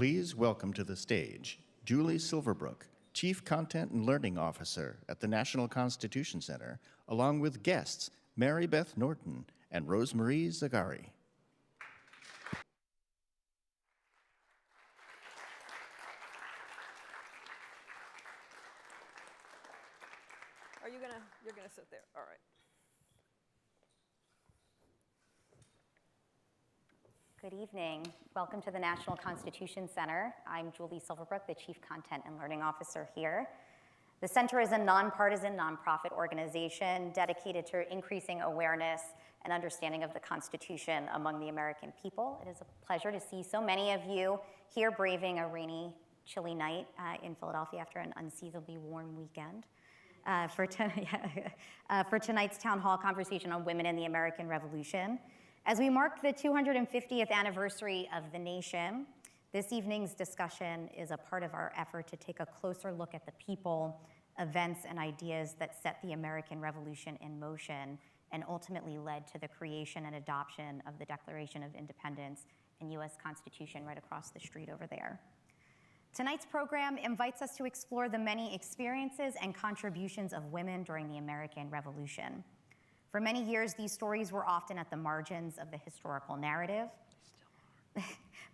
Please welcome to the stage Julie Silverbrook, Chief Content and Learning Officer at the National Constitution Center, along with guests Mary Beth Norton and Rosemarie Zagarri. You're gonna sit there, all right. Good evening. Welcome to the National Constitution Center. I'm Julie Silverbrook, the Chief Content and Learning Officer here. The center is a nonpartisan nonprofit organization dedicated to increasing awareness and understanding of the Constitution among the American people. It is a pleasure to see so many of you here braving a chilly night in Philadelphia after an unseasonably warm weekend. For tonight's town hall conversation on women in the American Revolution. As we mark the 250th anniversary of the nation, this evening's discussion is a part of our effort to take a closer look at the people, events, and ideas that set the American Revolution in motion and ultimately led to the creation and adoption of the Declaration of Independence and U.S. Constitution right across the street over there. Tonight's program invites us to explore the many experiences and contributions of women during the American Revolution. For many years, these stories were often at the margins of the historical narrative.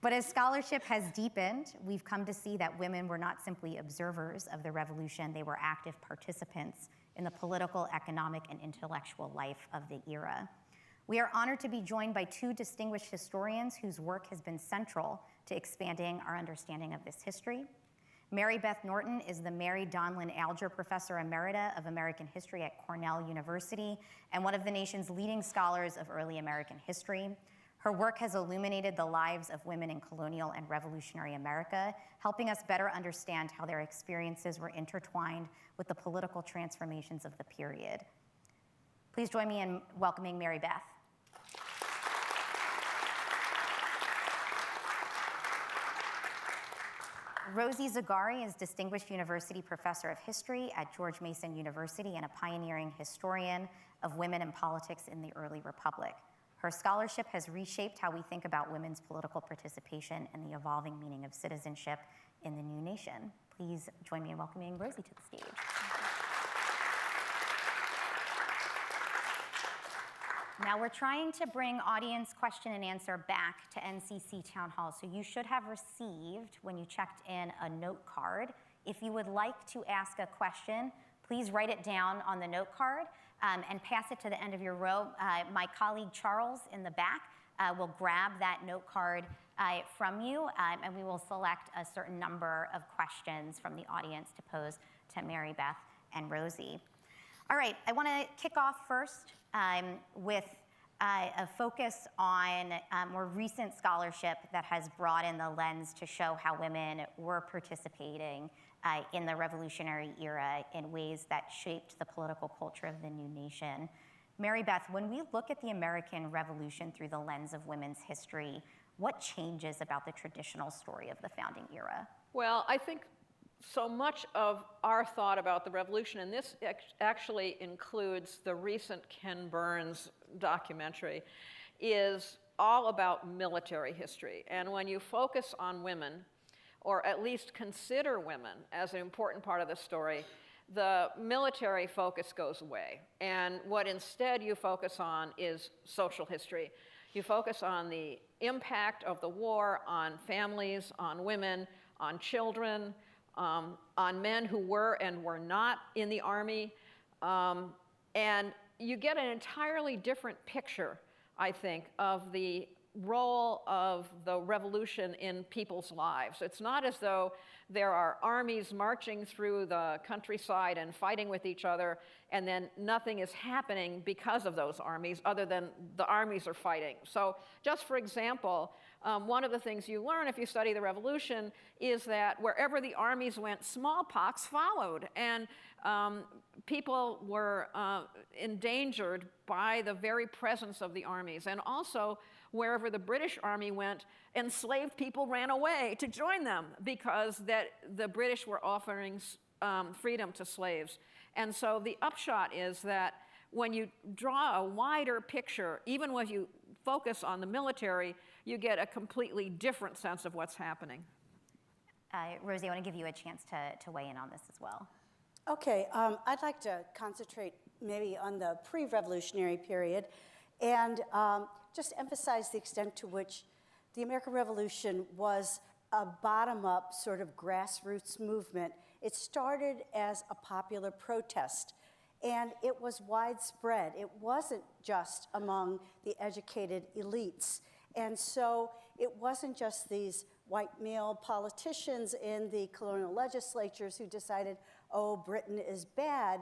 But as scholarship has deepened, we've come to see that women were not simply observers of the revolution, they were active participants in the political, economic, and intellectual life of the era. We are honored to be joined by two distinguished historians whose work has been central to expanding our understanding of this history. Mary Beth Norton is the Mary Donlon Alger Professor Emerita of American History at Cornell University and one of the nation's leading scholars of early American history. Her work has illuminated the lives of women in colonial and revolutionary America, helping us better understand how their experiences were intertwined with the political transformations of the period. Please join me in welcoming Mary Beth. Rosie Zagarri is Distinguished University Professor of History at George Mason University and a pioneering historian of women in politics in the early Republic. Her scholarship has reshaped how we think about women's political participation and the evolving meaning of citizenship in the new nation. Please join me in welcoming Rosie to the stage. Now we're trying to bring audience question and answer back to NCC Town Hall, so you should have received, when you checked in, a note card. If you would like to ask a question, please write it down on the note card and pass it to the end of your row. My colleague Charles in the back will grab that note card from you, and we will select a certain number of questions from the audience to pose to Mary Beth and Rosie. All right, I want to kick off first with a focus on more recent scholarship that has broadened the lens to show how women were participating in the revolutionary era in ways that shaped the political culture of the new nation. Mary Beth, when we look at the American Revolution through the lens of women's history, what changes about the traditional story of the founding era? Well, I think so much of our thought about the revolution, and this actually includes the recent Ken Burns documentary, is all about military history. And when you focus on women, or at least consider women as an important part of the story, the military focus goes away. And what instead you focus on is social history. You focus on the impact of the war on families, on women, on children, on men who were and were not in the army. And you get an entirely different picture, I think, of the role of the revolution in people's lives. It's not as though there are armies marching through the countryside and fighting with each other, and then nothing is happening because of those armies other than the armies are fighting. So just for example, one of the things you learn if you study the revolution is that wherever the armies went, smallpox followed, and people were endangered by the very presence of the armies. And also, wherever the British Army went, enslaved people ran away to join them because the British were offering freedom to slaves. And so the upshot is that when you draw a wider picture, even when you focus on the military, you get a completely different sense of what's happening. Rosie, I want to give you a chance to weigh in on this as well. Okay, I'd like to concentrate maybe on the pre-revolutionary period and just emphasize the extent to which the American Revolution was a bottom-up sort of grassroots movement. It started as a popular protest, and it was widespread. It wasn't just among the educated elites. And so it wasn't just these white male politicians in the colonial legislatures who decided, oh, Britain is bad.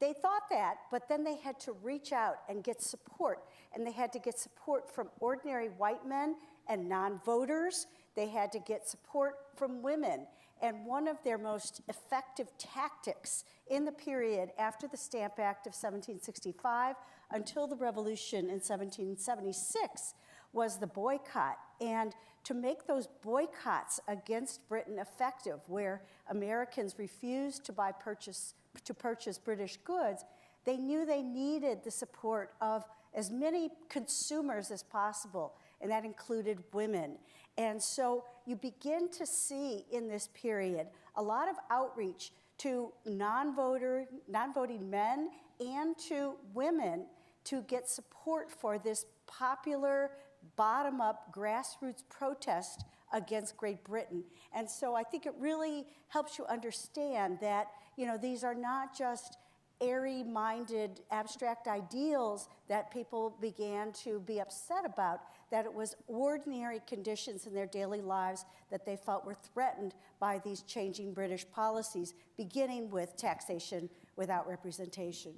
They thought that, but then they had to reach out and get support. And they had to get support from ordinary white men and non-voters. They had to get support from women. And one of their most effective tactics in the period after the Stamp Act of 1765 until the Revolution in 1776 was the boycott. And to make those boycotts against Britain effective, where Americans refused to purchase British goods, they knew they needed the support of as many consumers as possible, and that included women. And so you begin to see in this period a lot of outreach to non-voting men and to women to get support for this popular bottom-up grassroots protest against Great Britain. And so I think it really helps you understand that, you know, these are not just airy-minded abstract ideals that people began to be upset about, that it was ordinary conditions in their daily lives that they felt were threatened by these changing British policies, beginning with taxation without representation.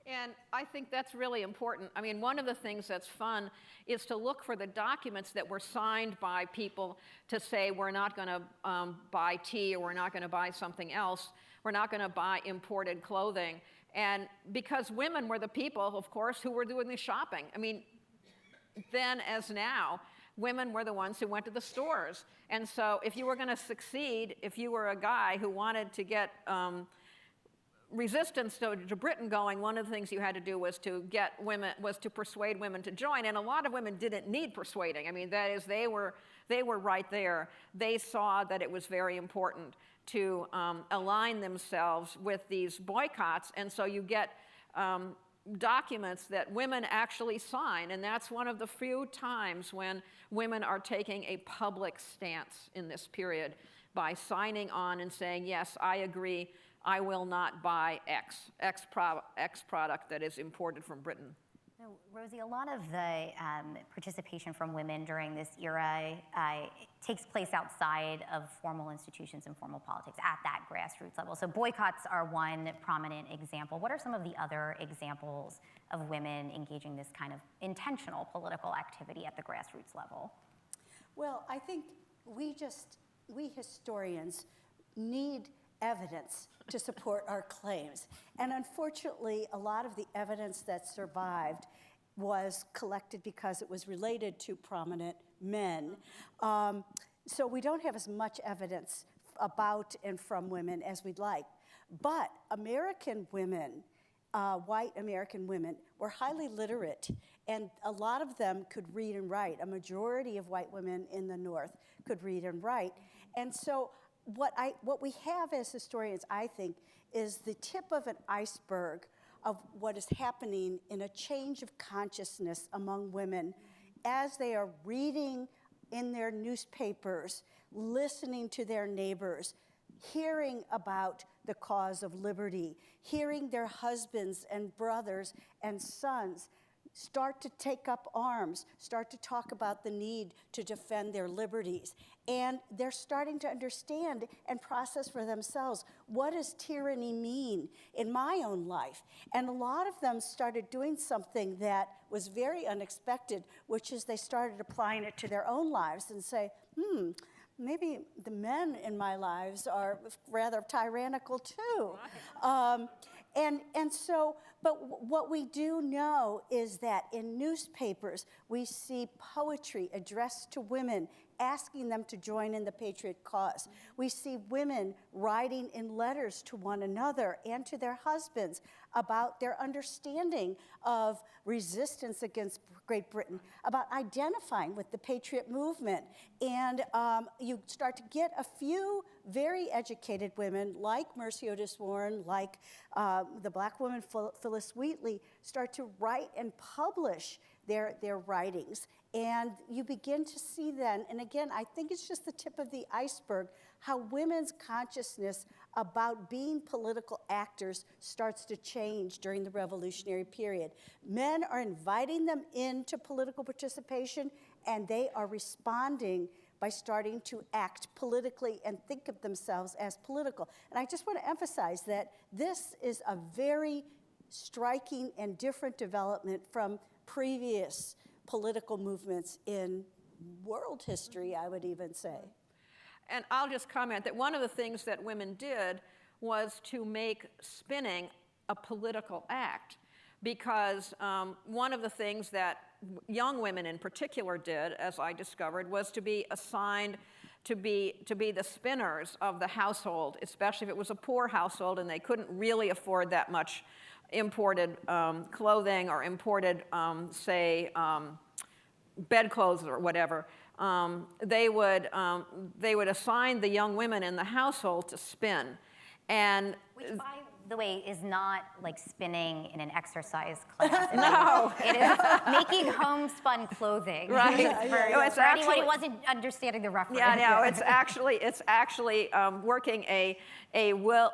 And I think that's really important. I mean, one of the things that's fun is to look for the documents that were signed by people to say we're not going to buy tea, or we're not going to buy something else. We're not going to buy imported clothing. And because women were the people, of course, who were doing the shopping. I mean, then as now, women were the ones who went to the stores. And so if you were going to succeed, if you were a guy who wanted to get resistance to Britain going, one of the things you had to do was to persuade women to join, and a lot of women didn't need persuading. I mean, that is, they were right there. They saw that it was very important to align themselves with these boycotts, and so you get documents that women actually sign, and that's one of the few times when women are taking a public stance in this period by signing on and saying, yes, I agree, I will not buy X product that is imported from Britain. So, Rosie, a lot of the participation from women during this era takes place outside of formal institutions and formal politics at that grassroots level. So boycotts are one prominent example. What are some of the other examples of women engaging this kind of intentional political activity at the grassroots level? Well, I think we historians need evidence to support our claims. And unfortunately, a lot of the evidence that survived was collected because it was related to prominent men. So we don't have as much evidence about and from women as we'd like. But American women, white American women, were highly literate, and a lot of them could read and write. A majority of white women in the North could read and write. And so what we have as historians, I think, is the tip of an iceberg of what is happening in a change of consciousness among women as they are reading in their newspapers, listening to their neighbors, hearing about the cause of liberty, hearing their husbands and brothers and sons start to take up arms, start to talk about the need to defend their liberties. And they're starting to understand and process for themselves, what does tyranny mean in my own life? And a lot of them started doing something that was very unexpected, which is they started applying it to their own lives and say, maybe the men in my lives are rather tyrannical too. But what we do know is that in newspapers, we see poetry addressed to women asking them to join in the patriot cause. We see women writing in letters to one another and to their husbands about their understanding of resistance against Great Britain, about identifying with the patriot movement. And you start to get a few very educated women like Mercy Otis Warren, like the Black woman Phyllis Wheatley, start to write and publish their writings. And you begin to see then, and again, I think it's just the tip of the iceberg, how women's consciousness about being political actors starts to change during the revolutionary period. Men are inviting them into political participation, and they are responding by starting to act politically and think of themselves as political. And I just want to emphasize that this is a very striking and different development from previous political movements in world history, I would even say. And I'll just comment that one of the things that women did was to make spinning a political act, because one of the things that young women in particular did, as I discovered, was to be assigned to be the spinners of the household, especially if it was a poor household and they couldn't really afford that much imported clothing or imported, say, bedclothes or whatever. They would assign the young women in the household to spin. And which, by the way, is not like spinning in an exercise class. No. It is making homespun clothing. Right. For anyone who wasn't understanding the reference. Yeah, no, it's actually working a wool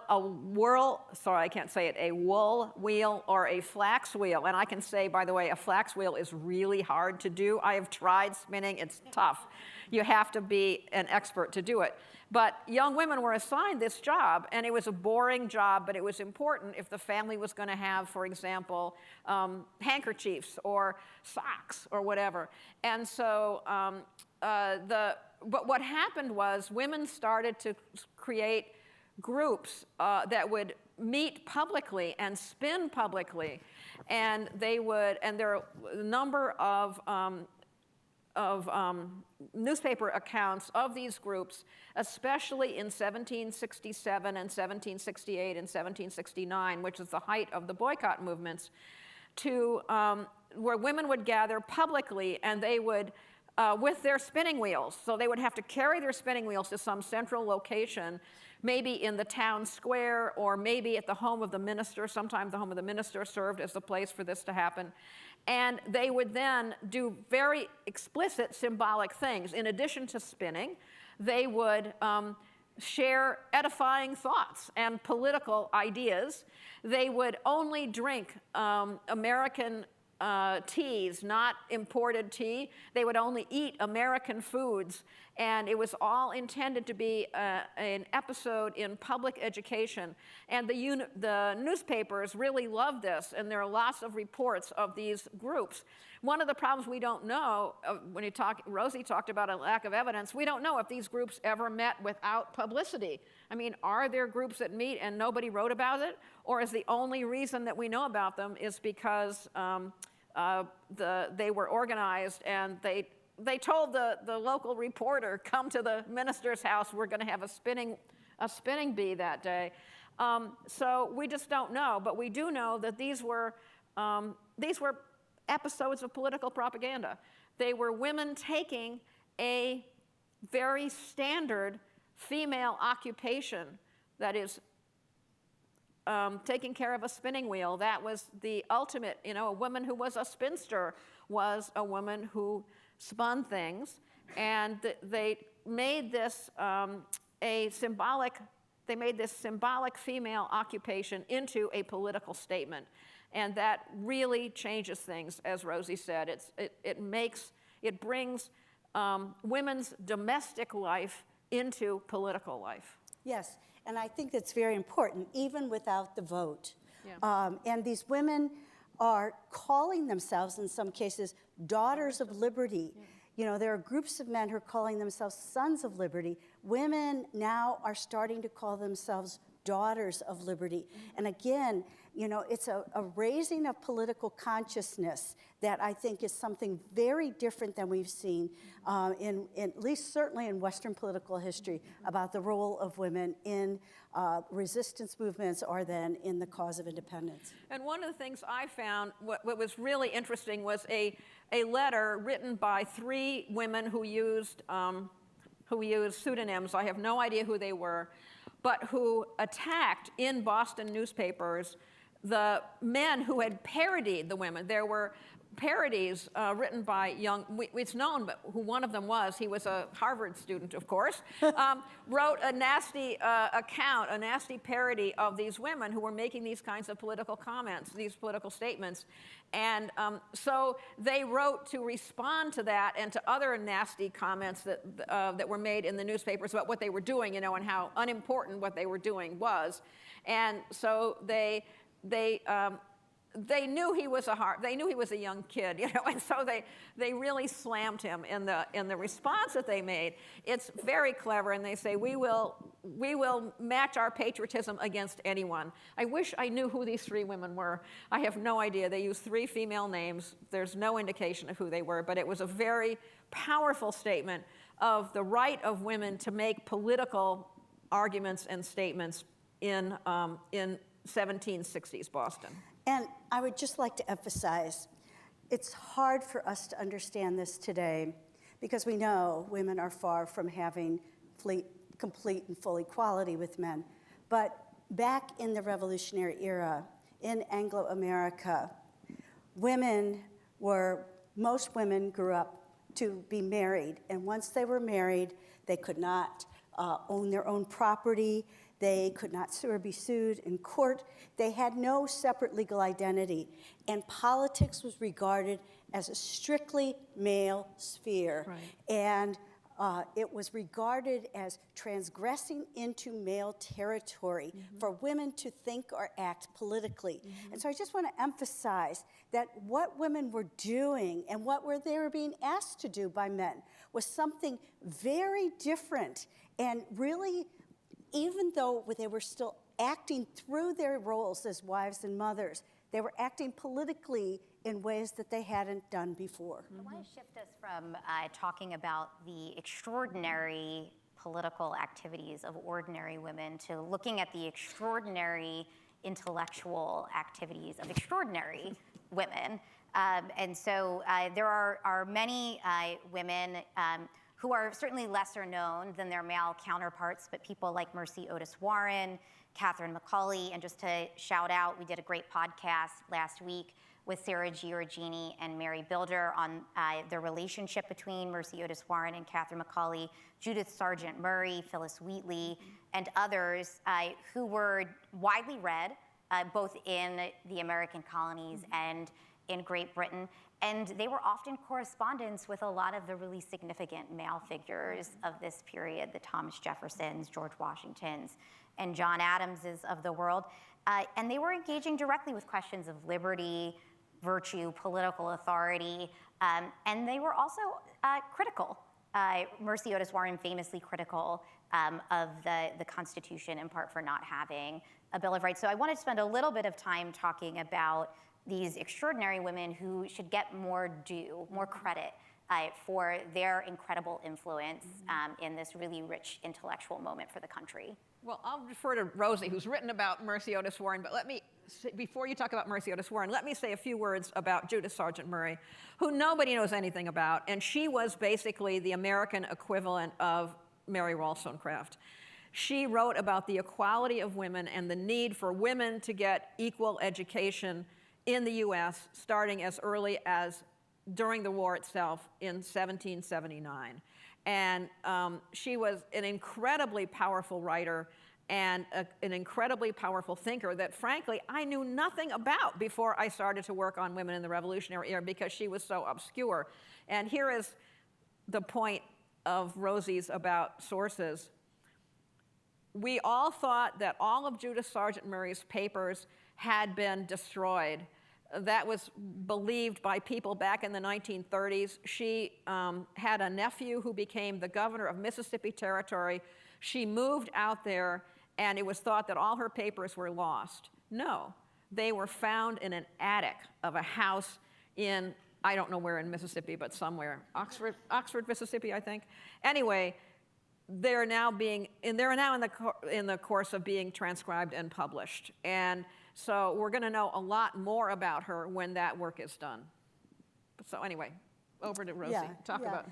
wheel or a flax wheel. And I can say, by the way, a flax wheel is really hard to do. I have tried spinning. It's tough. You have to be an expert to do it. But young women were assigned this job, and it was a boring job, but it was important if the family was going to have, for example, handkerchiefs or socks or whatever. And so but what happened was women started to create groups that would meet publicly and spin publicly, and there are a number of newspaper accounts of these groups, especially in 1767 and 1768 and 1769, which is the height of the boycott movements, where women would gather publicly, and they would, with their spinning wheels. So they would have to carry their spinning wheels to some central location, maybe in the town square or maybe at the home of the minister. Sometimes the home of the minister served as the place for this to happen. And they would then do very explicit symbolic things. In addition to spinning, they would share edifying thoughts and political ideas. They would only drink American teas, not imported tea. They would only eat American foods. And it was all intended to be an episode in public education. And the newspapers really loved this, and there are lots of reports of these groups. One of the problems we don't know, when Rosie talked about a lack of evidence, we don't know if these groups ever met without publicity. I mean, are there groups that meet and nobody wrote about it? Or is the only reason that we know about them is because they were organized and they told the local reporter, come to the minister's house, we're going to have a spinning bee that day. So we just don't know, but we do know that these were episodes of political propaganda. They were women taking a very standard female occupation, that is, taking care of a spinning wheel. That was the ultimate, a woman who was a spinster was a woman who spun things, and they made this symbolic female occupation into a political statement. And that really changes things, as Rosie said. It brings women's domestic life into political life. Yes, and I think that's very important, even without the vote. Yeah. And these women are calling themselves, in some cases, daughters of liberty. Yeah. There are groups of men who are calling themselves sons of liberty. Women now are starting to call themselves daughters of liberty. And again, you know, it's a raising of political consciousness that I think is something very different than we've seen in at least certainly in Western political history about the role of women in resistance movements or then in the cause of independence. And one of the things I found, what was really interesting was a letter written by 3 women who used pseudonyms. I have no idea who they were, but who attacked in Boston newspapers the men who had parodied the women. There were parodies written by it's known who one of them was. He was a Harvard student, of course, wrote a nasty account, a nasty parody of these women who were making these kinds of political comments, these political statements. And so they wrote to respond to that and to other nasty comments that were made in the newspapers about what they were doing, you know, and how unimportant what they were doing was. And so they knew he was a young kid, you know, and so they really slammed him in the response that they made. It's very clever, and they say we will match our patriotism against anyone. I wish I knew who these 3 women were. I have no idea. They used 3 female names. There's no indication of who they were, but it was a very powerful statement of the right of women to make political arguments and statements in 1760s Boston. And I would just like to emphasize, it's hard for us to understand this today because we know women are far from having complete and full equality with men. But back in the Revolutionary era, in Anglo-America, most women grew up to be married. And once they were married, they could not own their own property. They could not sue or be sued in court. They had no separate legal identity. And politics was regarded as a strictly male sphere. Right. And it was regarded as transgressing into male territory for women to think or act politically. And so I just want to emphasize that what women were doing and what they were being asked to do by men was something very different. And really, even though they were still acting through their roles as wives and mothers, they were acting politically in ways that they hadn't done before. I want to shift us from talking about the extraordinary political activities of ordinary women to looking at the extraordinary intellectual activities of extraordinary women. And so there are many women who are certainly lesser known than their male counterparts, but people like Mercy Otis Warren, Catherine McCauley, and just to shout out, we did a great podcast last week with Sarah Giorgini and Mary Bilder on the relationship between Mercy Otis Warren and Catherine McCauley, Judith Sargent Murray, Phyllis Wheatley, and others who were widely read, both in the American colonies and in Great Britain. And they were often correspondents with a lot of the really significant male figures of this period, the Thomas Jeffersons, George Washingtons, and John Adamses of the world. And they were engaging directly with questions of liberty, virtue, political authority, and they were also critical. Mercy Otis Warren famously critical of the Constitution, in part for not having a Bill of Rights. So I wanted to spend a little bit of time talking about these extraordinary women who should get more due, more credit for their incredible influence in this really rich intellectual moment for the country. Well, I'll refer to Rosie, who's written about Mercy Otis Warren, but let me, before you talk about Mercy Otis Warren, let me say a few words about Judith Sargent Murray, who nobody knows anything about, and she was basically the American equivalent of Mary Wollstonecraft. She wrote about the equality of women and the need for women to get equal education in the US, starting as early as during the war itself in 1779. And she was an incredibly powerful writer and an incredibly powerful thinker that, frankly, I knew nothing about before I started to work on women in the Revolutionary era because she was so obscure. And here is the point of Rosie's about sources. We all thought that all of Judith Sargent Murray's papers had been destroyed. That was believed by people back in the 1930s. She had a nephew who became the governor of Mississippi Territory. She moved out there and it was thought that all her papers were lost. No, they were found in an attic of a house in, I don't know where in Mississippi, but somewhere, Oxford, Mississippi, I think. Anyway, they're now in the course of being transcribed and published. And so we're going to know a lot more about her when that work is done. So anyway, over to Rosie. Talk about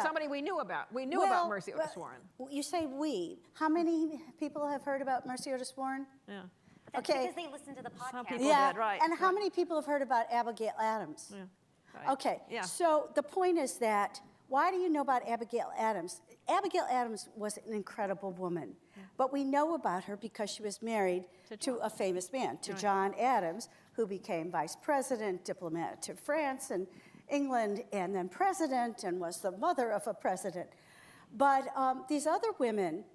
somebody we knew about. We knew about Mercy Otis Warren. You say we. How many people have heard about Mercy Otis Warren? Yeah. That's because they listened to the podcast. Some people did, right. And how many people have heard about Abigail Adams? Yeah. Right. Okay, Yeah. so the point is that, why do you know about Abigail Adams? Abigail Adams was an incredible woman, but we know about her because she was married to a famous man, to John Adams, who became vice president, diplomat to France and England, and then president, and was the mother of a president. But these other women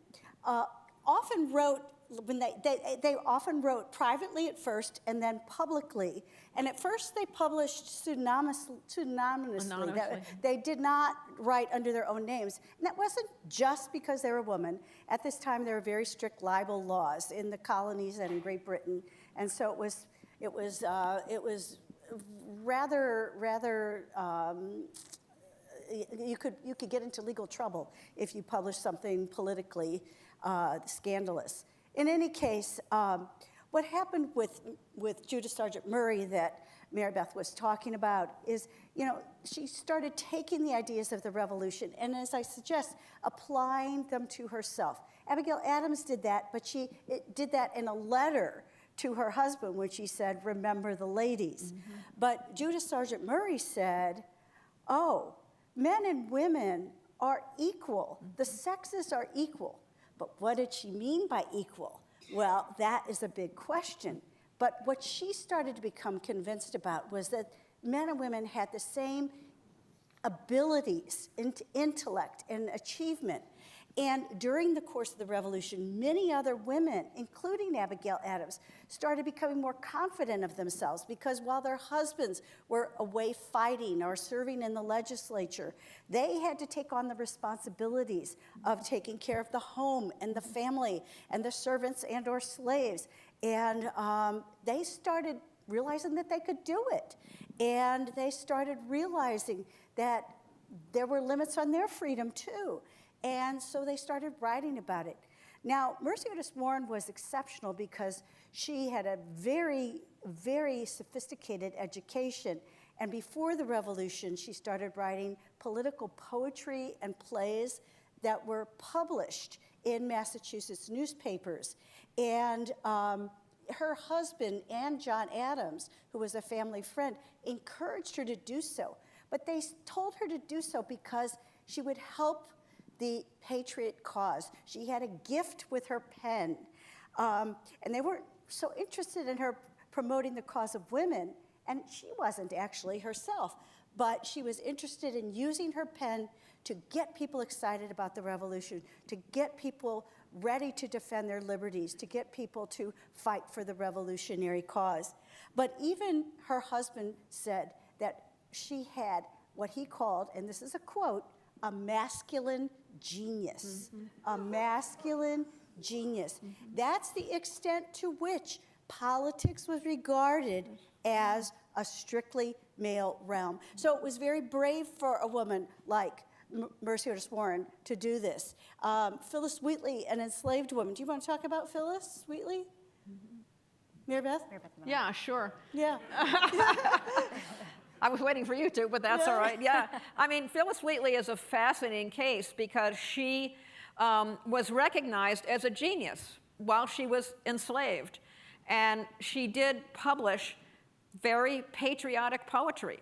often wrote, they often wrote privately at first and then publicly. And at first they published pseudonymously. They did not write under their own names. And that wasn't just because they were women. At this time there were very strict libel laws in the colonies and in Great Britain. And so it was rather you could get into legal trouble if you published something politically scandalous. In any case, what happened with Judith Sargent Murray that Mary Beth was talking about is, she started taking the ideas of the revolution and, as I suggest, applying them to herself. Abigail Adams did that, but she did that in a letter to her husband when she said, "Remember the ladies." Mm-hmm. But Judith Sargent Murray said, "Oh, men and women are equal. Mm-hmm. The sexes are equal." But what did she mean by equal? Well, that is a big question. But what she started to become convinced about was that men and women had the same abilities, intellect, and achievement. And during the course of the revolution, many other women, including Abigail Adams, started becoming more confident of themselves because while their husbands were away fighting or serving in the legislature, they had to take on the responsibilities of taking care of the home and the family and the servants and or slaves. And they started realizing that they could do it. And they started realizing that there were limits on their freedom too. And so they started writing about it. Now, Mercy Otis Warren was exceptional because she had a very, very sophisticated education. And before the revolution, she started writing political poetry and plays that were published in Massachusetts newspapers. And her husband and John Adams, who was a family friend, encouraged her to do so. But they told her to do so because she would help the patriot cause. She had a gift with her pen. And they weren't so interested in her promoting the cause of women, and she wasn't actually herself, but she was interested in using her pen to get people excited about the revolution, to get people ready to defend their liberties, to get people to fight for the revolutionary cause. But even her husband said that she had what he called, and this is a quote, a masculine genius. Mm-hmm. A masculine genius. Mm-hmm. That's the extent to which politics was regarded as a strictly male realm. So it was very brave for a woman like Mercy Otis Warren to do this. Phyllis Wheatley, an enslaved woman. Do you want to talk about Phyllis Wheatley? Mm-hmm. Mary Beth? Yeah, sure. Yeah. I was waiting for you to, but that's all right. Yeah. I mean, Phyllis Wheatley is a fascinating case because she was recognized as a genius while she was enslaved. And she did publish very patriotic poetry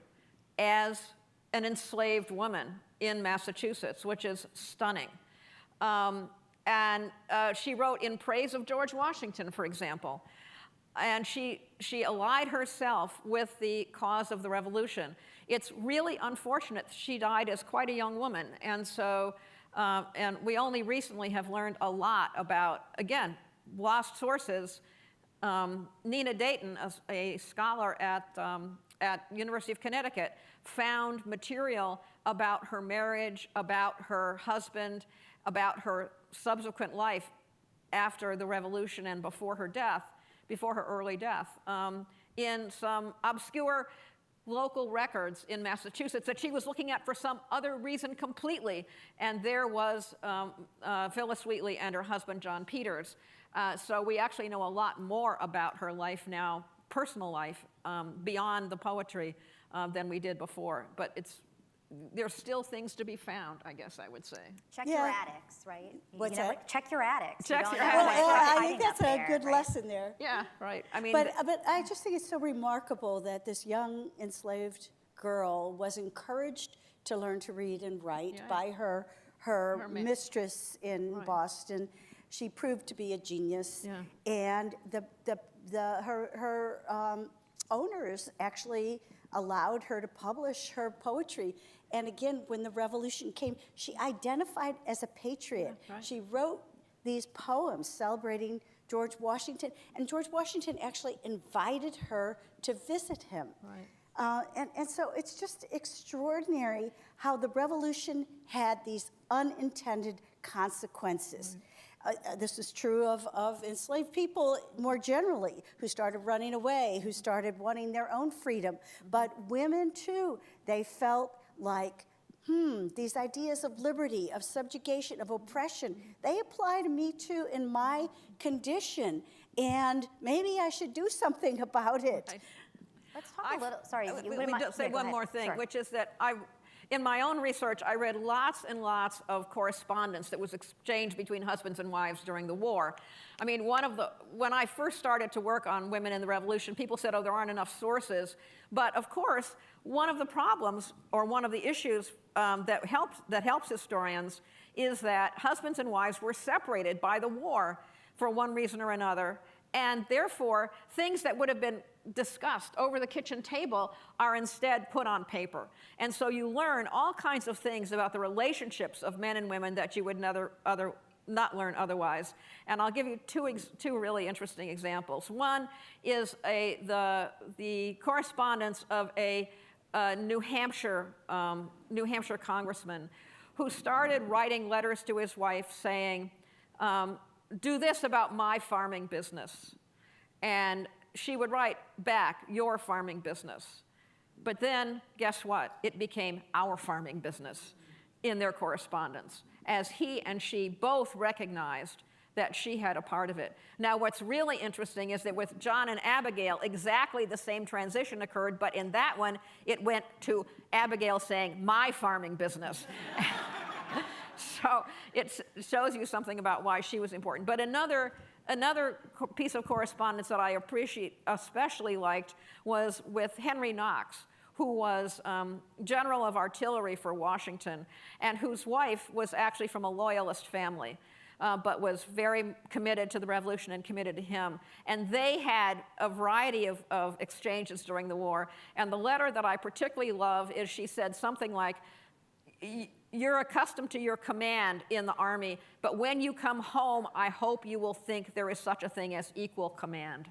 as an enslaved woman in Massachusetts, which is stunning. And she wrote in praise of George Washington, for example. And she allied herself with the cause of the revolution. It's really unfortunate she died as quite a young woman. And so, and we only recently have learned a lot about, again, lost sources. Nina Dayton, a scholar at University of Connecticut, found material about her marriage, about her husband, about her subsequent life after the revolution and before her death, before her early death, in some obscure local records in Massachusetts that she was looking at for some other reason completely. And there was Phyllis Wheatley and her husband, John Peters. So we actually know a lot more about her life now, personal life, beyond the poetry than we did before. But there's still things to be found, I guess I would say. Check your attics, right? What's that? Check your attics. Check your Well, attics. I think that's a good lesson there. Yeah, right. I mean, But I just think it's so remarkable that this young enslaved girl was encouraged to learn to read and write by her mistress in Boston. She proved to be a genius, and her owners actually allowed her to publish her poetry. And again, when the revolution came, she identified as a patriot. She wrote these poems celebrating George Washington, and George Washington actually invited her to visit him. And so it's just extraordinary how the revolution had these unintended consequences. This is true of enslaved people more generally, who started running away, who started wanting their own freedom. But women, too, they felt like, these ideas of liberty, of subjugation, of oppression, they apply to me, too, in my condition. And maybe I should do something about it. Let's talk a little, sorry. Say one more thing, which is that in my own research, I read lots and lots of correspondence that was exchanged between husbands and wives during the war. I mean, when I first started to work on women in the Revolution, people said, oh, there aren't enough sources. But of course, one of the problems, or one of the issues that helps historians, is that husbands and wives were separated by the war for one reason or another. And therefore, things that would have been discussed over the kitchen table are instead put on paper. And so you learn all kinds of things about the relationships of men and women that you would not learn otherwise. And I'll give you two really interesting examples. One is the correspondence of a New Hampshire congressman who started writing letters to his wife saying, do this about my farming business. And she would write back, your farming business. But then, guess what? It became our farming business in their correspondence, as he and she both recognized that she had a part of it. Now, what's really interesting is that with John and Abigail, exactly the same transition occurred, but in that one, it went to Abigail saying, my farming business. So it shows you something about why she was important. But another piece of correspondence that I especially liked was with Henry Knox, who was general of artillery for Washington, and whose wife was actually from a loyalist family, but was very committed to the revolution and committed to him. And they had a variety of exchanges during the war. And the letter that I particularly love is she said something like, you're accustomed to your command in the army, but when you come home, I hope you will think there is such a thing as equal command.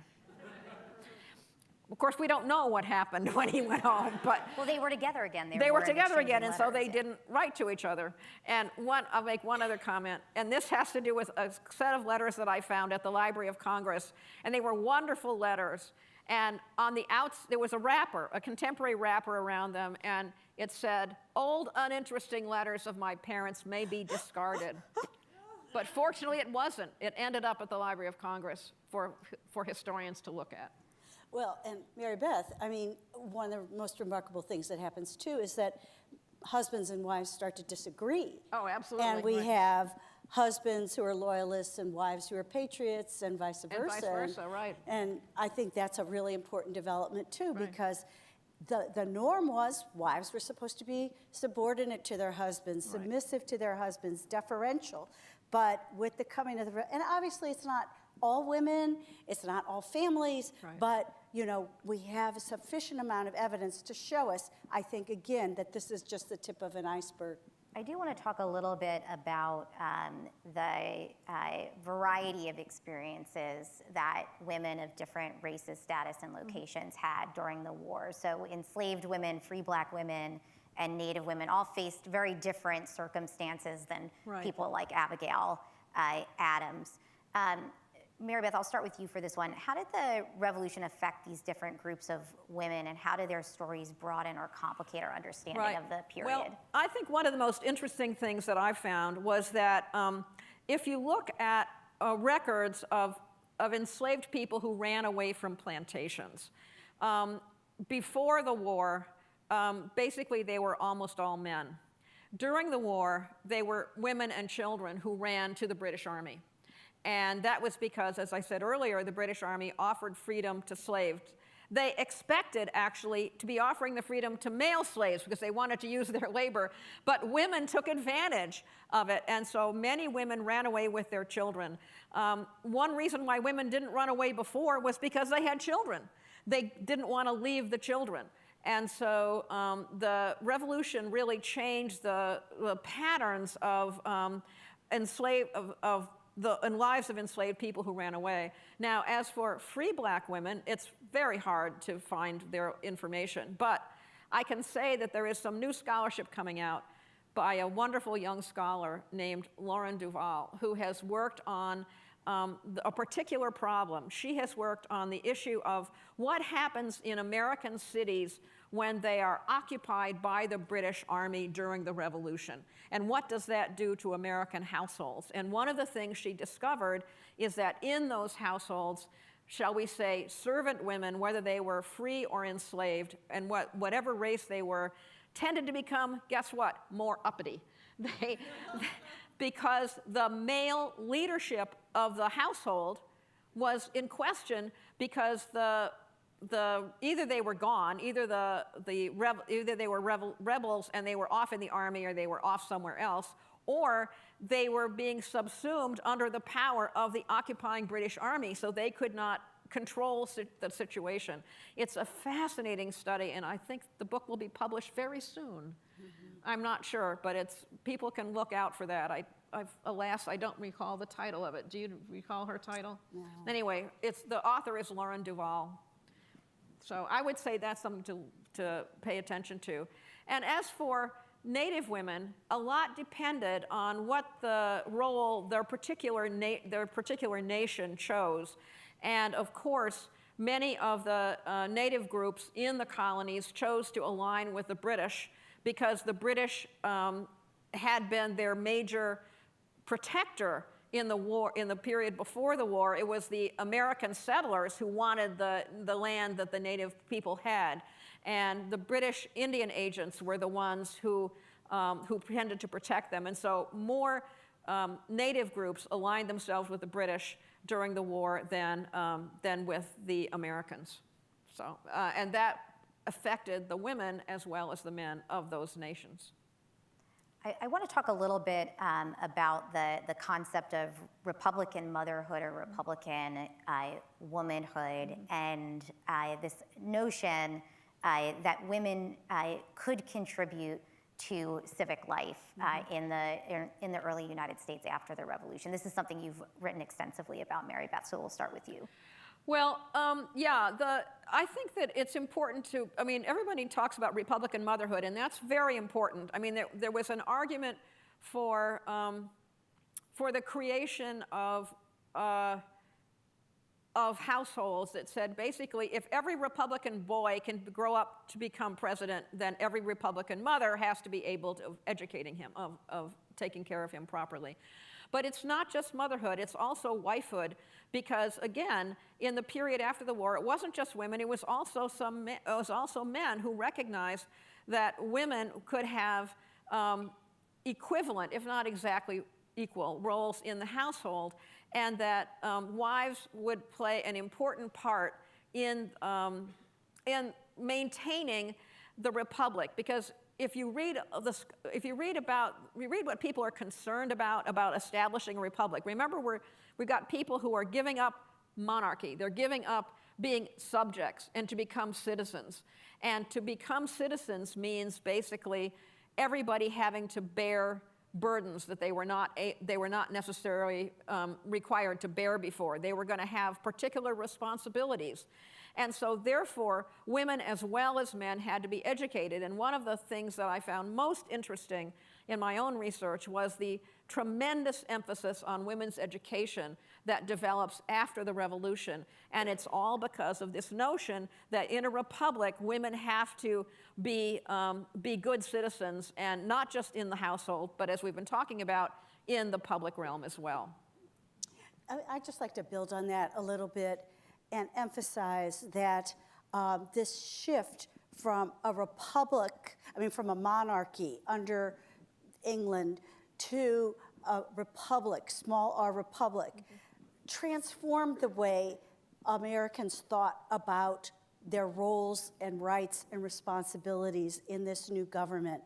Of course, we don't know what happened when he went home, but... Well, they were together again. They were together again, and so they didn't write to each other. And I'll make one other comment, and this has to do with a set of letters that I found at the Library of Congress, and they were wonderful letters. And on the there was a wrapper, a contemporary wrapper around them, and it said, old uninteresting letters of my parents may be discarded. But fortunately it wasn't. It ended up at the Library of Congress for historians to look at. Well, and Mary Beth, I mean, one of the most remarkable things that happens too is that husbands and wives start to disagree. Oh, absolutely. And we have husbands who are loyalists and wives who are patriots and vice versa. And vice versa, right. And I think that's a really important development too, because the norm was wives were supposed to be subordinate to their husbands, submissive to their husbands, deferential. But with the coming of and obviously it's not all women, it's not all families, but you know, we have a sufficient amount of evidence to show us, I think, again, that this is just the tip of an iceberg. I do want to talk a little bit about the variety of experiences that women of different races, status, and locations had during the war. So enslaved women, free black women, and Native women all faced very different circumstances than people like Abigail Adams. Mary Beth, I'll start with you for this one. How did the revolution affect these different groups of women, and how did their stories broaden or complicate our understanding of the period? Well, I think one of the most interesting things that I found was that if you look at records of enslaved people who ran away from plantations, before the war, basically they were almost all men. During the war, they were women and children who ran to the British Army. And that was because, as I said earlier, the British Army offered freedom to slaves. They expected, actually, to be offering the freedom to male slaves because they wanted to use their labor, but women took advantage of it, and so many women ran away with their children. One reason why women didn't run away before was because they had children. They didn't want to leave the children. And so the revolution really changed the patterns of the lives of enslaved people who ran away. Now, as for free black women, it's very hard to find their information. But I can say that there is some new scholarship coming out by a wonderful young scholar named Lauren Duval, who has worked on a particular problem. She has worked on the issue of what happens in American cities when they are occupied by the British Army during the Revolution. And what does that do to American households? And one of the things she discovered is that in those households, shall we say, servant women, whether they were free or enslaved, and whatever race they were, tended to become, guess what, more uppity. Because the male leadership of the household was in question because either they were gone, either they were rebels and they were off in the army or they were off somewhere else, or they were being subsumed under the power of the occupying British Army, so they could not control the situation. It's a fascinating study, and I think the book will be published very soon. I'm not sure, but people can look out for that. Alas, I don't recall the title of it. Do you recall her title? No. Anyway, the author is Lauren Duval. So I would say that's something to pay attention to. And as for Native women, a lot depended on what the role their particular nation chose. And of course, many of the Native groups in the colonies chose to align with the British because the British had been their major protector in the war, in the period before the war. It was the American settlers who wanted the land that the Native people had. And the British Indian agents were the ones who tended to protect them. And so more Native groups aligned themselves with the British during the war than with the Americans. So, and that affected the women as well as the men of those nations. I want to talk a little bit about the concept of Republican motherhood or Republican womanhood, and this notion that women could contribute to civic life in the early United States after the Revolution. This is something you've written extensively about, Mary Beth, so we'll start with you. Well, yeah, I think that it's important to, I mean, everybody talks about Republican motherhood, and that's very important. I mean, there was an argument for the creation of households that said basically if every Republican boy can grow up to become president, then every Republican mother has to be able to educating him, of taking care of him properly. But it's not just motherhood, it's also wifehood, because again, in the period after the war, it wasn't just women, it was also men who recognized that women could have equivalent, if not exactly equal, roles in the household, and that wives would play an important part in maintaining the republic. Because if you read what people are concerned about establishing a republic. Remember, we've got people who are giving up monarchy. They're giving up being subjects and to become citizens. And to become citizens means basically everybody having to bear burdens that they were not necessarily required to bear before. They were going to have particular responsibilities. And so therefore, women as well as men had to be educated. And one of the things that I found most interesting in my own research was the tremendous emphasis on women's education that develops after the revolution. And it's all because of this notion that in a republic, women have to be good citizens, and not just in the household, but as we've been talking about, in the public realm as well. I'd just like to build on that a little bit and emphasize that this shift from a republic, from a monarchy under England to a republic, small r republic, transformed the way Americans thought about their roles and rights and responsibilities in this new government.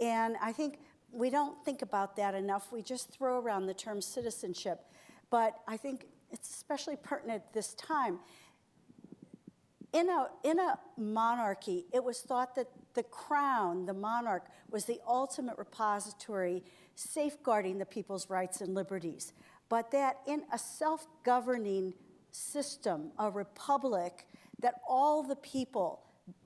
And I think we don't think about that enough. We just throw around the term citizenship. But I think it's especially pertinent this time. In a monarchy, it was thought that the crown, the monarch, was the ultimate repository safeguarding the people's rights and liberties. But that in a self-governing system, a republic, that all the people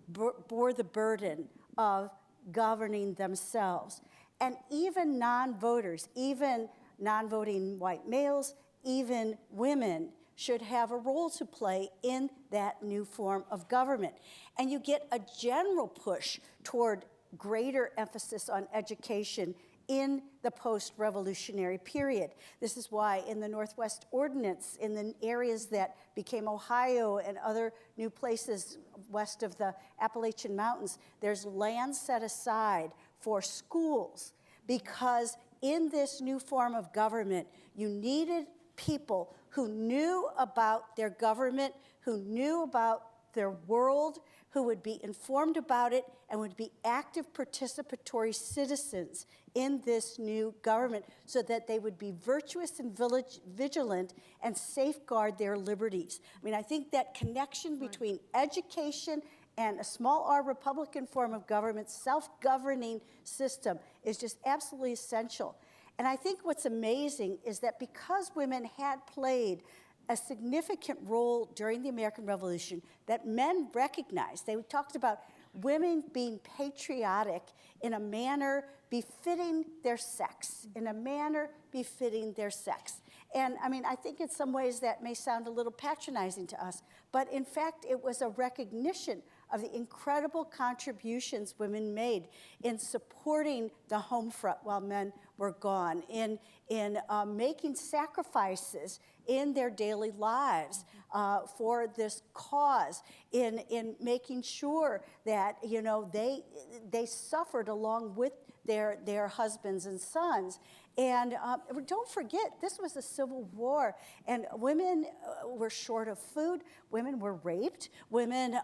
bore the burden of governing themselves. And even non-voters, even non-voting white males, even women should have a role to play in that new form of government. And you get a general push toward greater emphasis on education in the post-revolutionary period. This is why in the Northwest Ordinance, in the areas that became Ohio and other new places west of the Appalachian Mountains, there's land set aside for schools, because in this new form of government, you needed people who knew about their government, who knew about their world, who would be informed about it and would be active participatory citizens in this new government, so that they would be virtuous and vigilant and safeguard their liberties. I think that connection between education and a small r Republican form of government, self-governing system, is just absolutely essential. And I think what's amazing is that because women had played a significant role during the American Revolution, that men recognized. They talked about women being patriotic in a manner befitting their sex, in a manner befitting their sex. And I think in some ways that may sound a little patronizing to us, but in fact, it was a recognition of the incredible contributions women made in supporting the home front while men were gone, in making sacrifices in their daily lives for this cause, in making sure that they suffered along with their husbands and sons. And don't forget, this was a civil war, and women were short of food, women were raped, women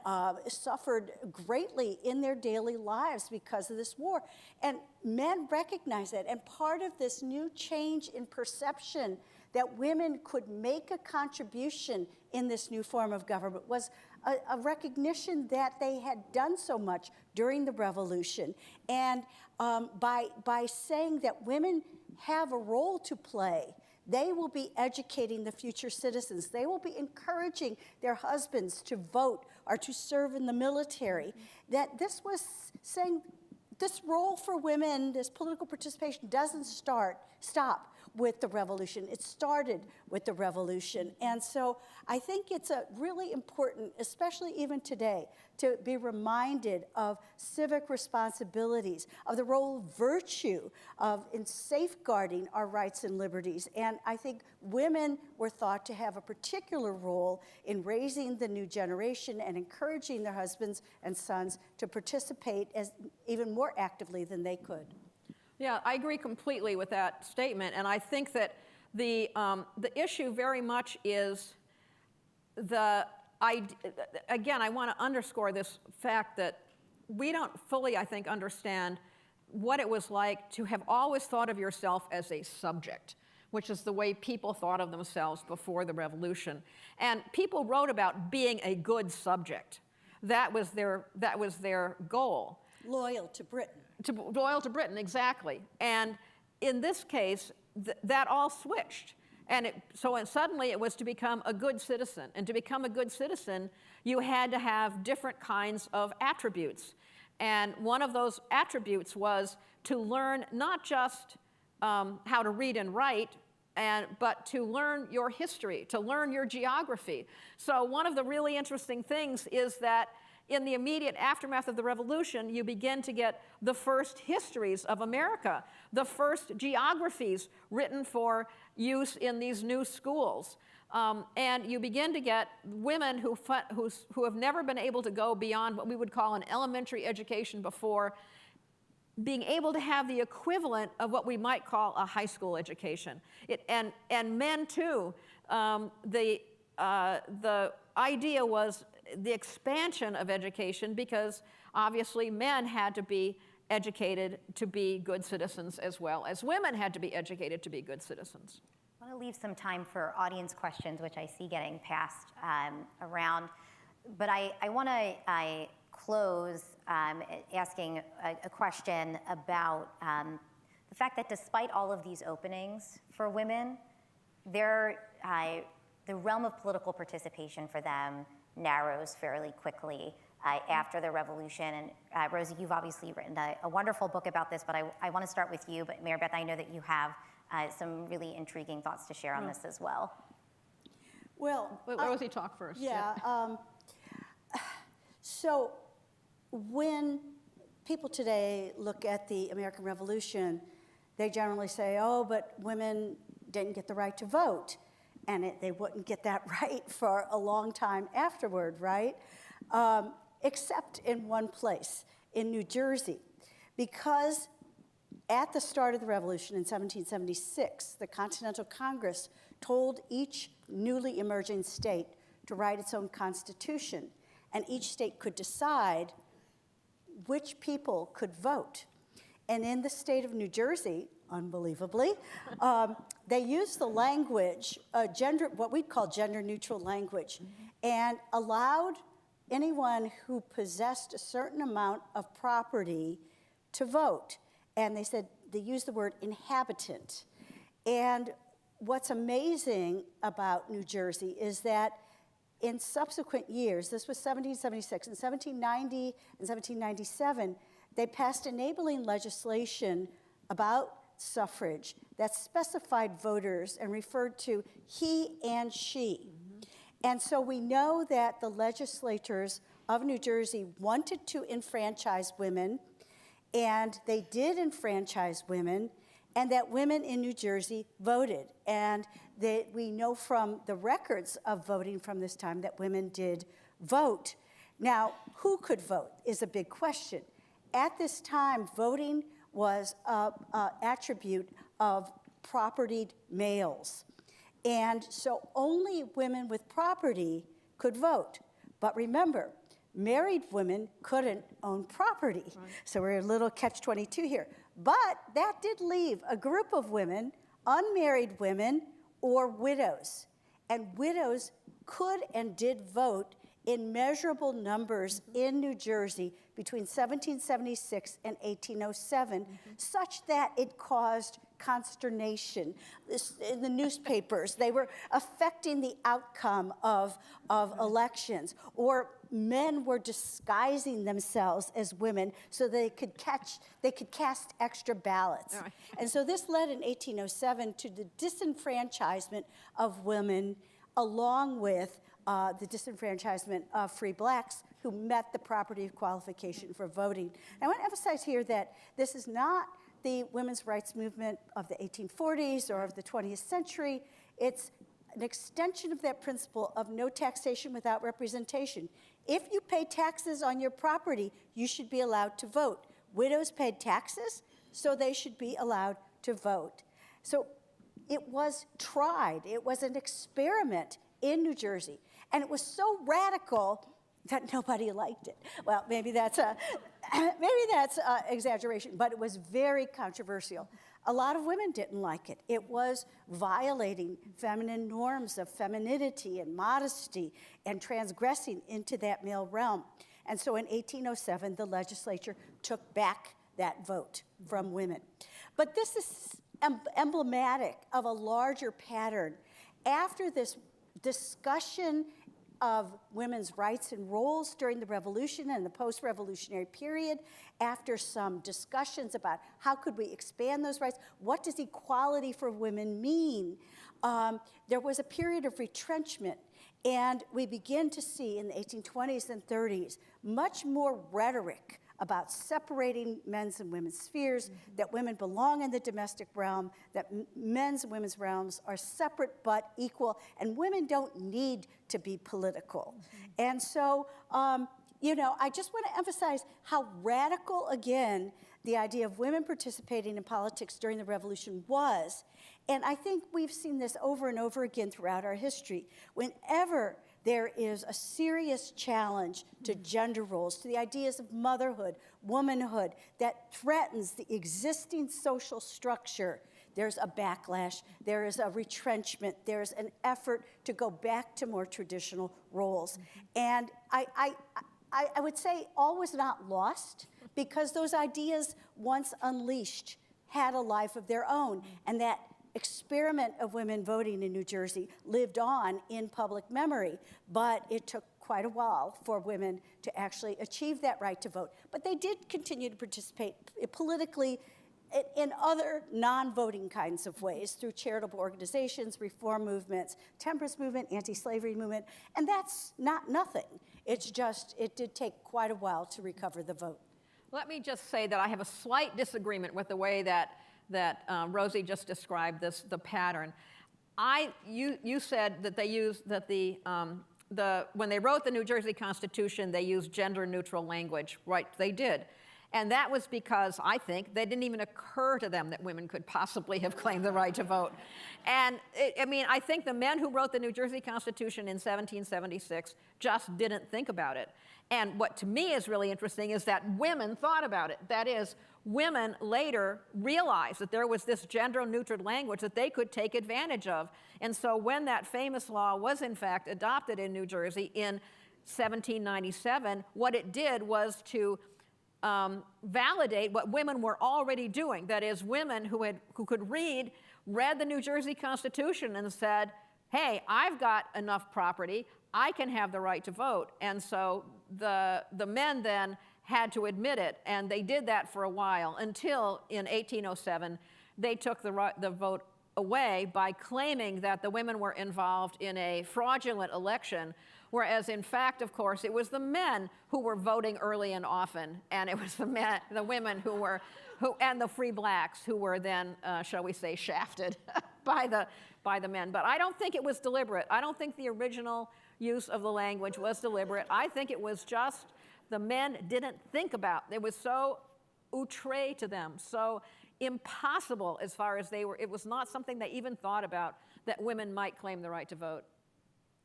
suffered greatly in their daily lives because of this war. And men recognized that, and part of this new change in perception that women could make a contribution in this new form of government was a recognition that they had done so much during the revolution. And by saying that women have a role to play, they will be educating the future citizens. They will be encouraging their husbands to vote or to serve in the military. That this was saying this role for women, this political participation, doesn't stop with the revolution. It started with the revolution. And so I think it's really important, especially even today, to be reminded of civic responsibilities, of the role of virtue in safeguarding our rights and liberties. And I think women were thought to have a particular role in raising the new generation and encouraging their husbands and sons to participate even more actively than they could. Yeah, I agree completely with that statement, and I think that the issue very much is again, I want to underscore this fact that we don't fully, I think, understand what it was like to have always thought of yourself as a subject, which is the way people thought of themselves before the revolution. And people wrote about being a good subject. That was their goal. Loyal to Britain. Loyal to Britain, exactly. And in this case, that all switched. And suddenly it was to become a good citizen. And to become a good citizen, you had to have different kinds of attributes. And one of those attributes was to learn not just how to read and write, but to learn your history, to learn your geography. So one of the really interesting things is that in the immediate aftermath of the Revolution, you begin to get the first histories of America, the first geographies written for use in these new schools. And you begin to get women who have never been able to go beyond what we would call an elementary education before, being able to have the equivalent of what we might call a high school education. And men too. The idea was the expansion of education, because obviously men had to be educated to be good citizens as well as women had to be educated to be good citizens. I want to leave some time for audience questions, which I see getting passed around. But I want to close asking a question about the fact that despite all of these openings for women, the realm of political participation for them narrows fairly quickly after the revolution. And Rosie, you've obviously written a wonderful book about this, but I want to start with you. But Mary Beth, I know that you have some really intriguing thoughts to share on this as well. Well, Let Rosie talk first. Yeah. So when people today look at the American Revolution, they generally say, oh, but women didn't get the right to vote. And they wouldn't get that right for a long time afterward, right? Except in one place, in New Jersey. Because at the start of the revolution in 1776, the Continental Congress told each newly emerging state to write its own constitution, and each state could decide which people could vote. And in the state of New Jersey, unbelievably, they used the language, what we'd call gender-neutral language, and allowed anyone who possessed a certain amount of property to vote. And they said, they used the word inhabitant. And what's amazing about New Jersey is that in subsequent years, this was 1776, in 1790 and 1797, they passed enabling legislation about suffrage that specified voters and referred to he and she. And so we know that the legislators of New Jersey wanted to enfranchise women, and they did enfranchise women, and that women in New Jersey voted. And we know from the records of voting from this time that women did vote. Now, who could vote is a big question. At this time, voting was an attribute of propertied males. And so only women with property could vote. But remember, married women couldn't own property. Right. So we're a little catch-22 here. But that did leave a group of women, unmarried women or widows. And widows could and did vote in measurable numbers in New Jersey between 1776 and 1807, such that it caused consternation in the newspapers. They were affecting the outcome of elections, or men were disguising themselves as women so they could cast extra ballots. Right. And so this led in 1807 to the disenfranchisement of women, along with the disenfranchisement of free blacks who met the property qualification for voting. And I want to emphasize here that this is not the women's rights movement of the 1840s or of the 20th century. It's an extension of that principle of no taxation without representation. If you pay taxes on your property, you should be allowed to vote. Widows paid taxes, so they should be allowed to vote. So it was tried. It was an experiment in New Jersey. And it was so radical that nobody liked it. Well, maybe that's exaggeration, but it was very controversial. A lot of women didn't like it. It was violating feminine norms of femininity and modesty and transgressing into that male realm. And so in 1807, the legislature took back that vote from women. But this is emblematic of a larger pattern. After this discussion of women's rights and roles during the revolution and the post-revolutionary period. After some discussions about how could we expand those rights, what does equality for women mean? There was a period of retrenchment, and we begin to see in the 1820s and 30s much more rhetoric about separating men's and women's spheres, that women belong in the domestic realm, that men's and women's realms are separate but equal, and women don't need to be political. And so, you know, I just want to emphasize how radical, again, the idea of women participating in politics during the revolution was. And I think we've seen this over and over again throughout our history. Whenever there is a serious challenge to gender roles, to the ideas of motherhood, womanhood, that threatens the existing social structure, there's a backlash, there is a retrenchment, there's an effort to go back to more traditional roles. And I would say all was not lost, because those ideas, once unleashed, had a life of their own, and that experiment of women voting in New Jersey lived on in public memory, but it took quite a while for women to actually achieve that right to vote. But they did continue to participate politically in other non-voting kinds of ways, through charitable organizations, reform movements, temperance movement, anti-slavery movement, and that's not nothing. It's just, it did take quite a while to recover the vote. Let me just say that I have a slight disagreement with the way that Rosie just described the pattern. You said that they used, that when they wrote the New Jersey Constitution, they used gender-neutral language. Right, they did. And that was because, I think, they didn't even occur to them that women could possibly have claimed the right to vote. And I mean, I think the men who wrote the New Jersey Constitution in 1776 just didn't think about it. And what to me is really interesting is that women thought about it. That is, women later realized that there was this gender-neutral language that they could take advantage of. And so when that famous law was, in fact, adopted in New Jersey in 1797, what it did was to validate what women were already doing. That is, women who could read the New Jersey Constitution and said, hey, I've got enough property, I can have the right to vote. And so the men then had to admit it, and they did that for a while until in 1807 they took the vote away by claiming that the women were involved in a fraudulent election, whereas in fact, of course, it was the men who were voting early and often, and it was the women and the free blacks who were then, shall we say, shafted by the men. But I don't think it was deliberate. I don't think the original use of the language was deliberate. I think it was just the men didn't think about. It was so outre to them, so impossible as far as they were. It was not something they even thought about, that women might claim the right to vote.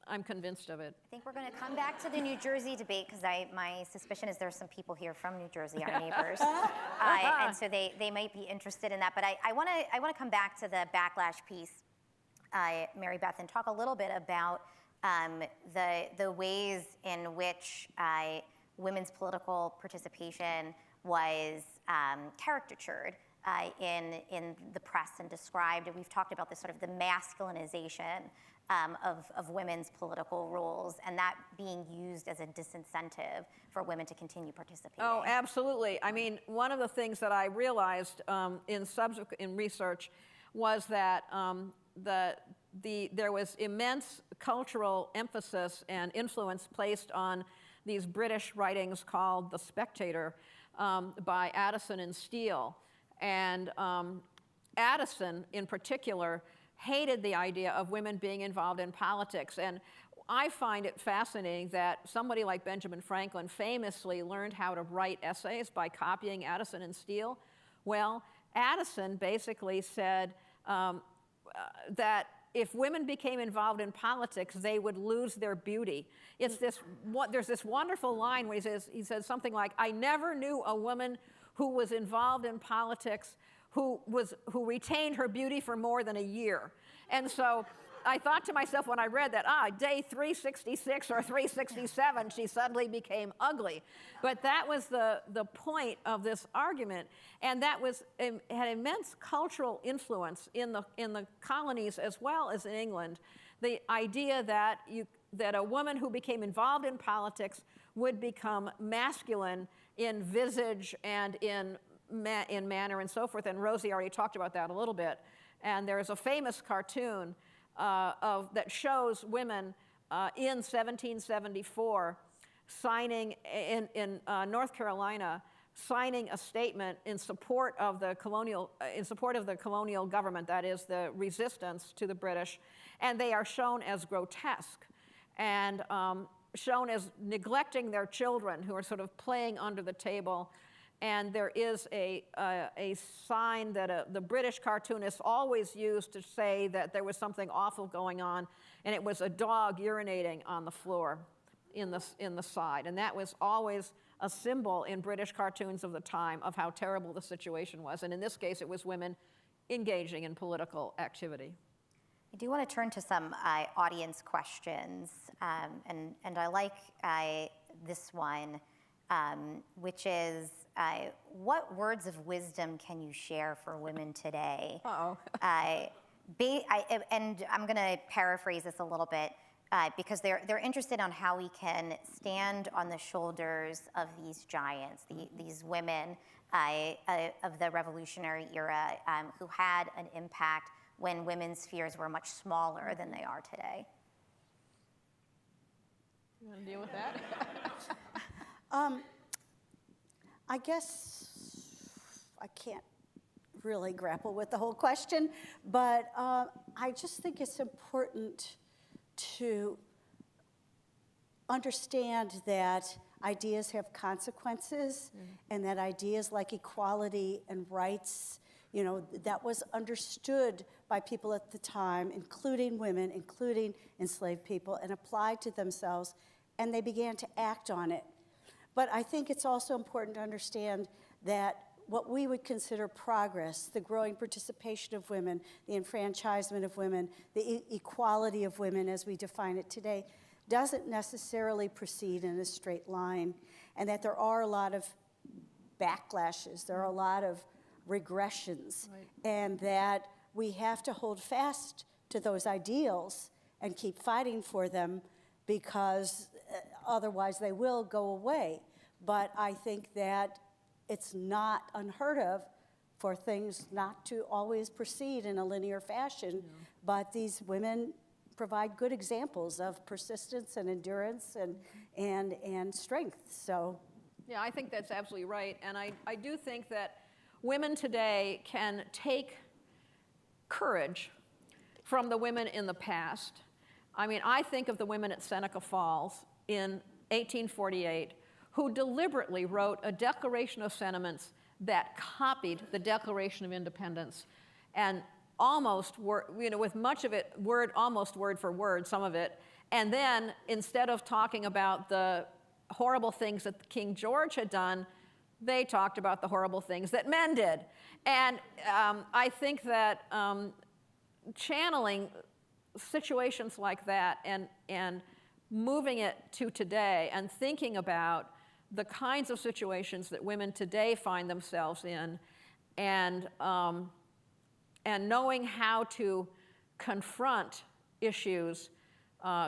I'm convinced of it. I think we're going to come back to the New Jersey debate, because my suspicion is there's some people here from New Jersey, our neighbors, and so they might be interested in that. But I want to come back to the backlash piece, Mary Beth, and talk a little bit about the ways in which women's political participation was caricatured in the press and described. And we've talked about this sort of the masculinization of women's political roles, and that being used as a disincentive for women to continue participating. Oh, absolutely. I mean, one of the things that I realized in research was that there was immense cultural emphasis and influence placed on these British writings called The Spectator by Addison and Steele. And Addison, in particular, hated the idea of women being involved in politics. And I find it fascinating that somebody like Benjamin Franklin famously learned how to write essays by copying Addison and Steele. Well, Addison basically said that if women became involved in politics, they would lose their beauty. There's this wonderful line where he says something like, I never knew a woman who was involved in politics who retained her beauty for more than a year. And so I thought to myself when I read that, day 366 or 367, she suddenly became ugly. But that was the point of this argument, and that had immense cultural influence in the colonies as well as in England. The idea that a woman who became involved in politics would become masculine in visage and in manner and so forth. And Rosie already talked about that a little bit. And there's a famous cartoon that shows women in 1774 signing in North Carolina, signing a statement in support of the colonial government, that is the resistance to the British, and they are shown as grotesque and shown as neglecting their children who are sort of playing under the table. And there is a sign that the British cartoonists always used to say that there was something awful going on, and it was a dog urinating on the floor in the side. And that was always a symbol in British cartoons of the time of how terrible the situation was. And in this case, it was women engaging in political activity. I do want to turn to some audience questions, and I like this one, which is, what words of wisdom can you share for women today? Uh-oh. And I'm going to paraphrase this a little bit, because they're interested on how we can stand on the shoulders of these giants, these women of the Revolutionary era who had an impact when women's spheres were much smaller than they are today. You want to deal with that? I guess I can't really grapple with the whole question, but I just think it's important to understand that ideas have consequences, and that ideas like equality and rights, that was understood by people at the time, including women, including enslaved people, and applied to themselves, and they began to act on it. But I think it's also important to understand that what we would consider progress, the growing participation of women, the enfranchisement of women, the equality of women as we define it today, doesn't necessarily proceed in a straight line, and that there are a lot of backlashes, there are a lot of regressions, right, and that we have to hold fast to those ideals and keep fighting for them, because otherwise they will go away. But I think that it's not unheard of for things not to always proceed in a linear fashion, but these women provide good examples of persistence and endurance and strength. So, yeah, I think that's absolutely right. And I do think that women today can take courage from the women in the past. I mean, I think of the women at Seneca Falls in 1848 who deliberately wrote a Declaration of Sentiments that copied the Declaration of Independence, and almost, with much of it almost word for word, some of it. And then instead of talking about the horrible things that King George had done, they talked about the horrible things that men did. And I think that channeling situations like that and moving it to today and thinking about the kinds of situations that women today find themselves in, and knowing how to confront issues,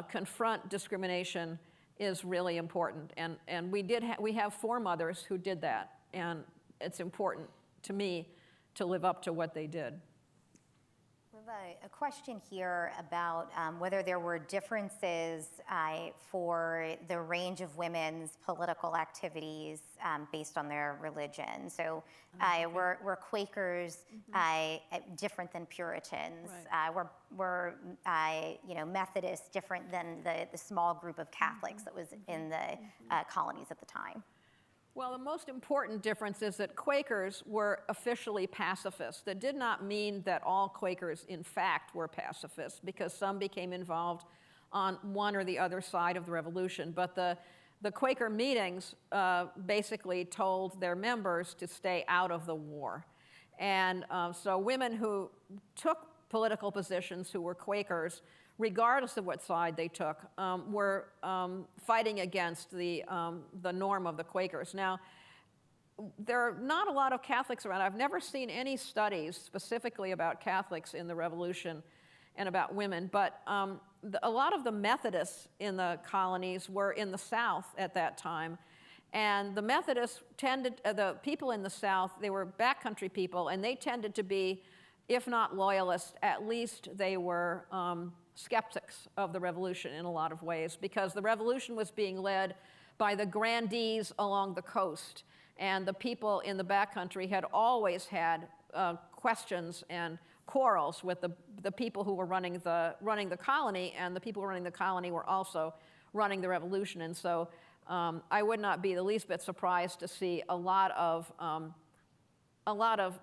confront discrimination is really important. And we have foremothers who did that, and it's important to me to live up to what they did. We have a question here about whether there were differences for the range of women's political activities based on their religion. So were Quakers different than Puritans? Right. Were Methodists different than the small group of Catholics that was in the colonies at the time? Well, the most important difference is that Quakers were officially pacifists. That did not mean that all Quakers, in fact, were pacifists, because some became involved on one or the other side of the revolution. But the Quaker meetings basically told their members to stay out of the war. And so women who took political positions who were Quakers, regardless of what side they took, were fighting against the norm of the Quakers. Now, there are not a lot of Catholics around. I've never seen any studies specifically about Catholics in the Revolution and about women, but a lot of the Methodists in the colonies were in the South at that time. And the Methodists tended, the people in the South, they were backcountry people, and they tended to be, if not loyalists, at least they were skeptics of the revolution in a lot of ways, because the revolution was being led by the grandees along the coast. And the people in the backcountry had always had questions and quarrels with the people who were running the colony, and the people running the colony were also running the revolution. And so I would not be the least bit surprised to see a lot of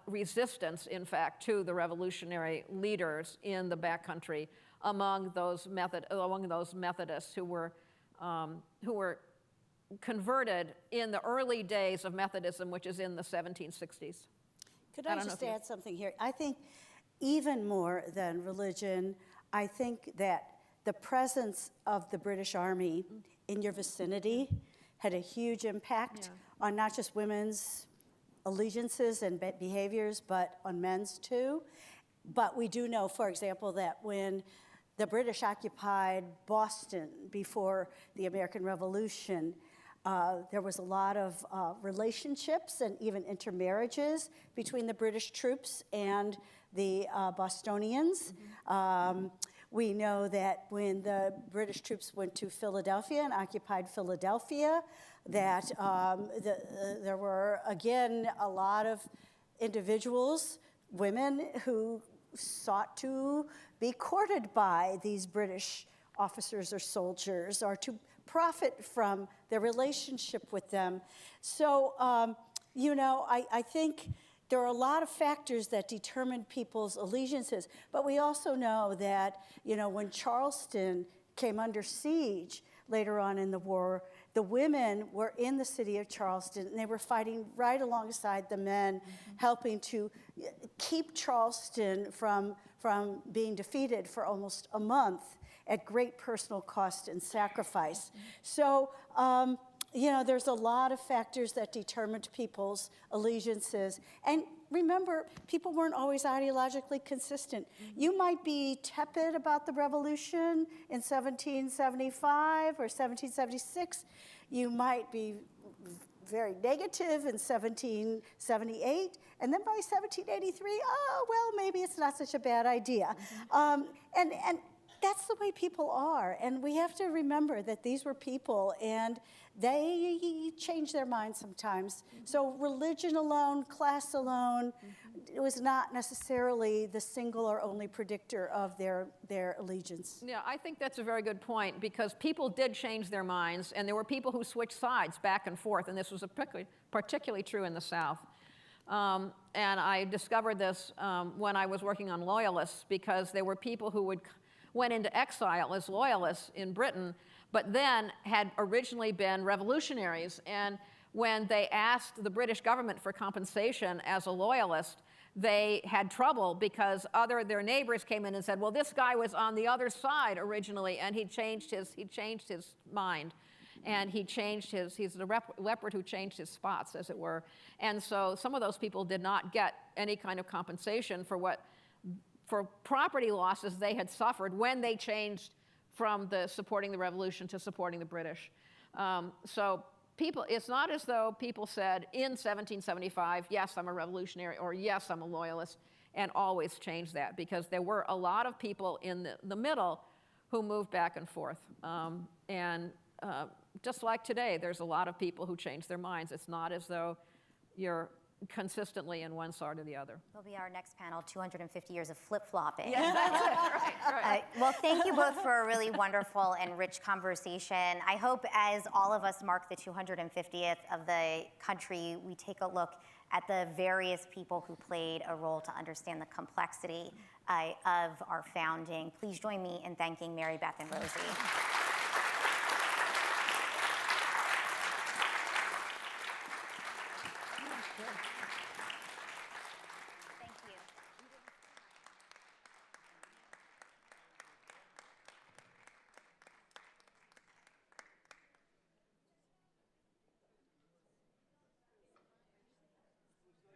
resistance, in fact, to the revolutionary leaders in the backcountry among those Methodists who were converted in the early days of Methodism, which is in the 1760s. Could I just add something here? I think even more than religion, I think that the presence of the British Army in your vicinity had a huge impact on not just women's allegiances and behaviors, but on men's too. But we do know, for example, that when the British occupied Boston before the American Revolution, there was a lot of relationships and even intermarriages between the British troops and the Bostonians. We know that when the British troops went to Philadelphia and occupied Philadelphia, that there were, again, a lot of individuals, women, who sought to be courted by these British officers or soldiers, or to profit from their relationship with them. So, I think there are a lot of factors that determined people's allegiances, but we also know that, when Charleston came under siege later on in the war, the women were in the city of Charleston, and they were fighting right alongside the men, helping to keep Charleston from being defeated for almost a month at great personal cost and sacrifice. So, there's a lot of factors that determined people's allegiances. And remember, people weren't always ideologically consistent. You might be tepid about the revolution in 1775 or 1776. You might be very negative in 1778. And then by 1783, maybe it's not such a bad idea. And that's the way people are. And we have to remember that these were people, and they change their minds sometimes. So religion alone, class alone, it was not necessarily the single or only predictor of their allegiance. Yeah, I think that's a very good point, because people did change their minds, and there were people who switched sides back and forth, and this was particularly true in the South. And I discovered this when I was working on loyalists, because there were people who went into exile as loyalists in Britain, but then had originally been revolutionaries. And when they asked the British government for compensation as a loyalist, they had trouble, because their neighbors came in and said, well, this guy was on the other side originally, and he changed his mind. And he's the leopard who changed his spots, as it were. And so some of those people did not get any kind of compensation for property losses they had suffered when they changed from supporting the revolution to supporting the British. So it's not as though people said in 1775, yes, I'm a revolutionary, or yes, I'm a loyalist, and always changed that, because there were a lot of people in the middle who moved back and forth. Just like today, there's a lot of people who change their minds. It's not as though you're consistently in one side or the other. Will be our next panel, 250 years of flip-flopping. Yeah, that's it. Right. Well, thank you both for a really wonderful and rich conversation. I hope as all of us mark the 250th of the country, we take a look at the various people who played a role to understand the complexity of our founding. Please join me in thanking Mary Beth and Rosie.